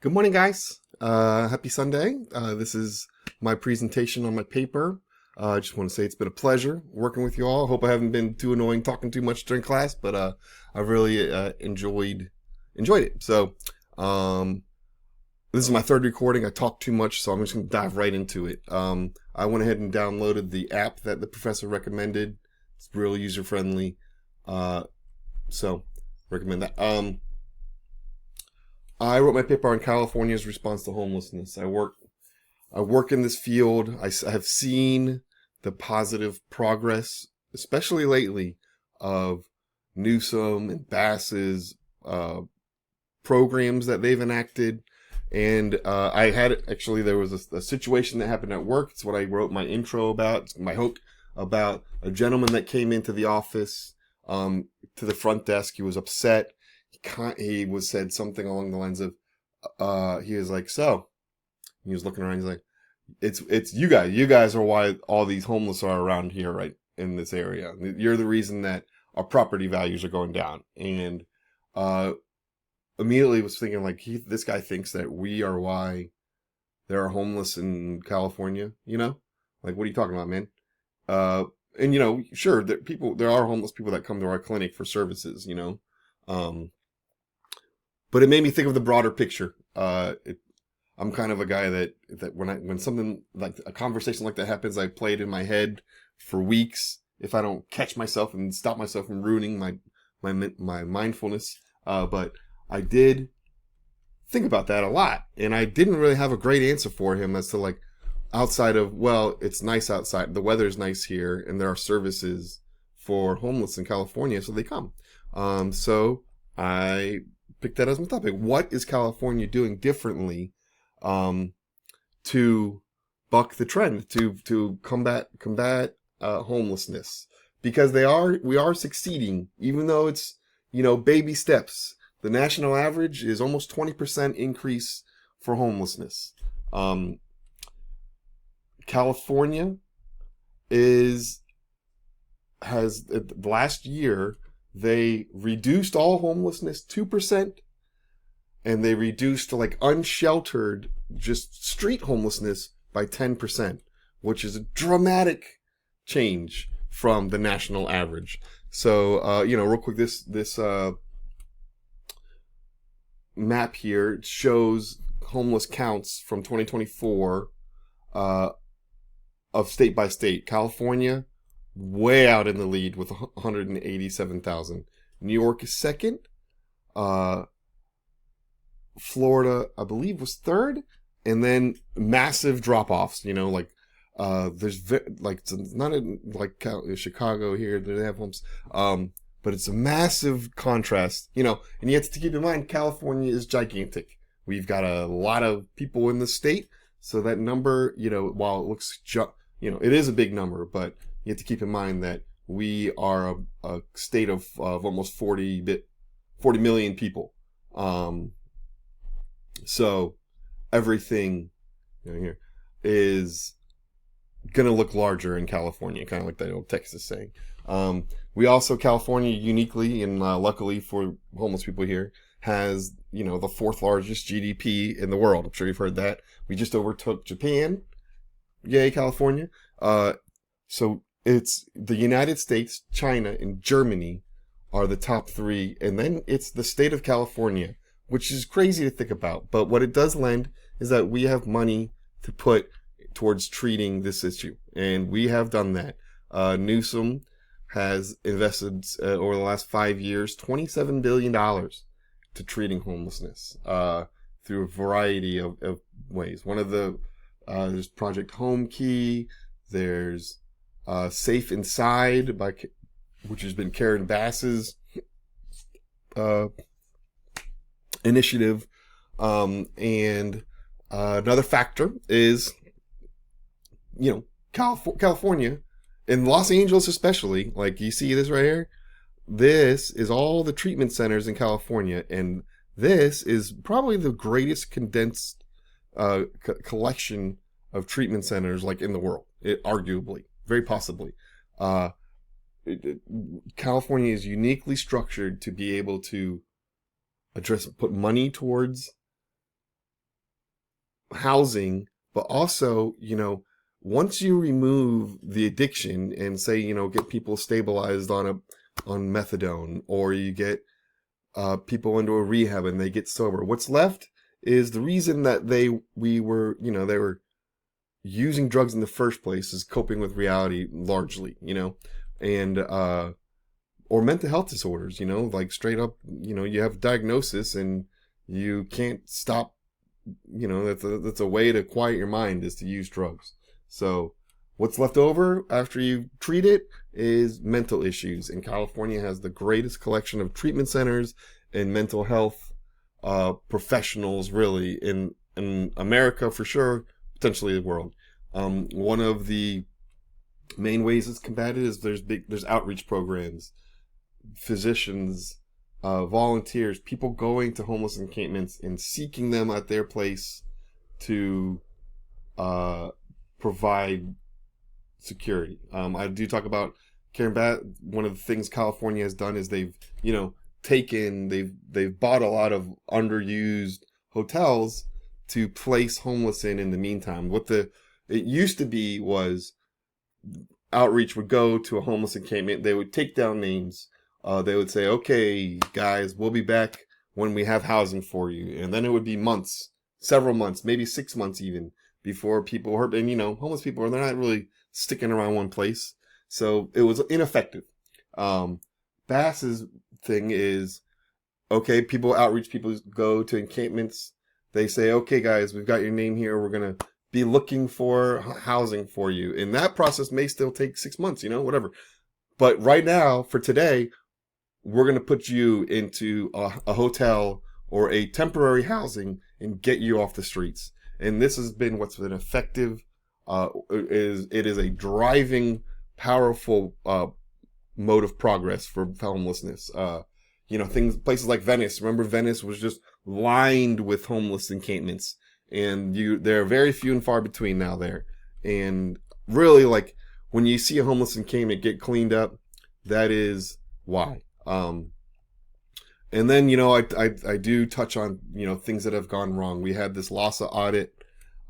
Good morning, guys. Happy Sunday. This is my presentation on my paper. I just want to say it's been a pleasure working with you all. Hope I haven't been too annoying talking too much during class, but I've really enjoyed it. So this is my third recording. I talked too much, so I'm just going to dive right into it. I went ahead and downloaded the app that the professor recommended. It's real user friendly, so recommend that. I wrote my paper on California's response to homelessness. I work in this field. I have seen the positive progress, especially lately, of Newsom and Bass's programs that they've enacted. And I had actually there was a situation that happened at work. It's what I wrote my intro about. It's my hook about a gentleman that came into the office to the front desk. He was upset. He was said something along the lines of, he was like, so, he was looking around, he's like, it's you guys are why all these homeless are around here, right, in this area. You're the reason that our property values are going down. And, immediately was thinking like, this guy thinks that we are why there are homeless in California, Like, what are you talking about, man? And sure, there are homeless people that come to our clinic for services, but it made me think of the broader picture. I'm kind of a guy that when something like a conversation like that happens, I play it in my head for weeks if I don't catch myself and stop myself from ruining my mindfulness. But I did think about that a lot, and I didn't really have a great answer for him as to like outside of, well, it's nice outside, the weather's nice here, and there are services for homeless in California, so they come. So I pick that as my topic. What is California doing differently to buck the trend, to combat homelessness? Because we are succeeding, even though it's baby steps. The national average is almost 20% increase for homelessness. California has last year they reduced all homelessness 2%, and they reduced like unsheltered, just street homelessness by 10%, which is a dramatic change from the national average. So, real quick, this map here shows homeless counts from 2024 of state by state. California, way out in the lead with 187,000. New York is second. Florida, I believe, was third. And then massive drop-offs, there's it's not like Chicago here, they have homes. But it's a massive contrast, and you have to keep in mind, California is gigantic. We've got a lot of people in the state. So that number, while it looks, it is a big number, but you have to keep in mind that we are a state of almost 40 million people. So everything here is going to look larger in California, kind of like that old Texas saying. We also, California uniquely and luckily for homeless people here, has, the fourth largest GDP in the world. I'm sure you've heard that. We just overtook Japan. Yay, California. So it's the United States, China, and Germany are the top three. And then it's the state of California, which is crazy to think about. But what it does lend is that we have money to put towards treating this issue. And we have done that. Newsom has invested over the last 5 years, $27 billion to treating homelessness through a variety of ways. One of there's Project Home Key. There's Safe Inside, which has been Karen Bass's initiative. And another factor is, California, in Los Angeles especially, like you see this right here, this is all the treatment centers in California, and this is probably the greatest condensed collection of treatment centers like in the world, arguably, very possibly. California is uniquely structured to be able to put money towards housing, but also, once you remove the addiction and say, get people stabilized on methadone, or you get people into a rehab and they get sober, what's left is the reason that they were using drugs in the first place is coping with reality largely, and or mental health disorders, like straight up, you have diagnosis and you can't stop, that's a way to quiet your mind, is to use drugs. So what's left over after you treat it is mental issues. And California has the greatest collection of treatment centers and mental health professionals, really, in America for sure, potentially the world. One of the main ways it's combated is there's outreach programs, physicians, volunteers, people going to homeless encampments and seeking them at their place to provide security. I do talk about Karen Bat. One of the things California has done is they've bought a lot of underused hotels to place homeless in the meantime. It used to be was outreach would go to a homeless encampment. They would take down names. They would say, okay, guys, we'll be back when we have housing for you. And then it would be months, several months, maybe 6 months even, before people were, and homeless people, they're not really sticking around one place. So it was ineffective. Bass's thing is, okay, outreach people go to encampments. They say, okay, guys, we've got your name here. We're going to be looking for housing for you. And that process may still take 6 months, whatever. But right now, for today, we're going to put you into a hotel or a temporary housing and get you off the streets. And this has been what's been effective. It is a driving, powerful mode of progress for homelessness. Places like Venice. Remember, Venice was just lined with homeless encampments, and there are very few and far between now there. And really, like, when you see a homeless encampment get cleaned up, that is why. And then, I do touch on, things that have gone wrong. We had this LASA audit.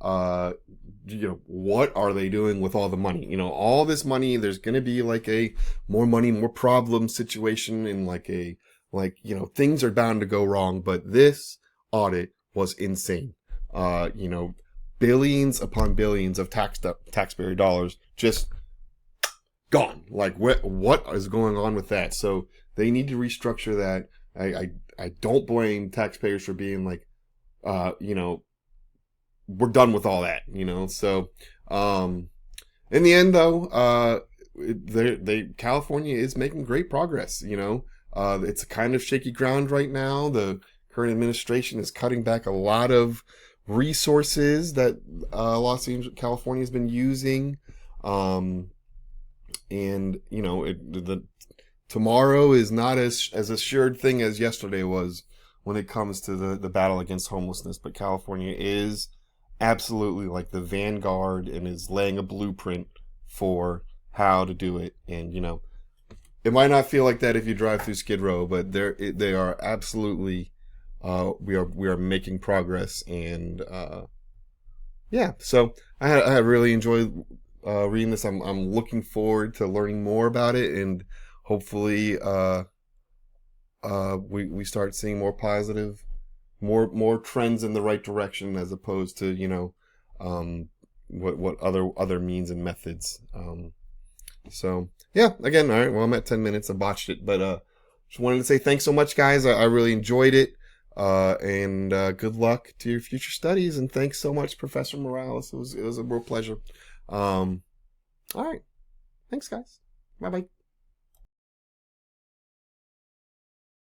What are they doing with all the money? All this money, there's going to be like a more money, more problem situation, and things are bound to go wrong. But this audit was insane. Billions upon billions of taxpayer dollars just gone. Like, what is going on with that? So they need to restructure that. I don't blame taxpayers for being like, we're done with all that, So, in the end, though, California is making great progress. It's a kind of shaky ground right now. The current administration is cutting back a lot of resources that Los Angeles, California has been using. Tomorrow is not as assured thing as yesterday was when it comes to the battle against homelessness. But California is absolutely like the vanguard and is laying a blueprint for how to do it. And, it might not feel like that if you drive through Skid Row, but they are absolutely, we are making progress. And, so I really enjoyed reading this. I'm looking forward to learning more about it, and hopefully we start seeing more positive, more trends in the right direction, as opposed to what other means and methods. Again, all right, well, I'm at 10 minutes. I botched it, but just wanted to say thanks so much, guys. I really enjoyed it. And good luck to your future studies, and thanks so much, Professor Morales. It was a real pleasure. All right. Thanks, guys. Bye-bye.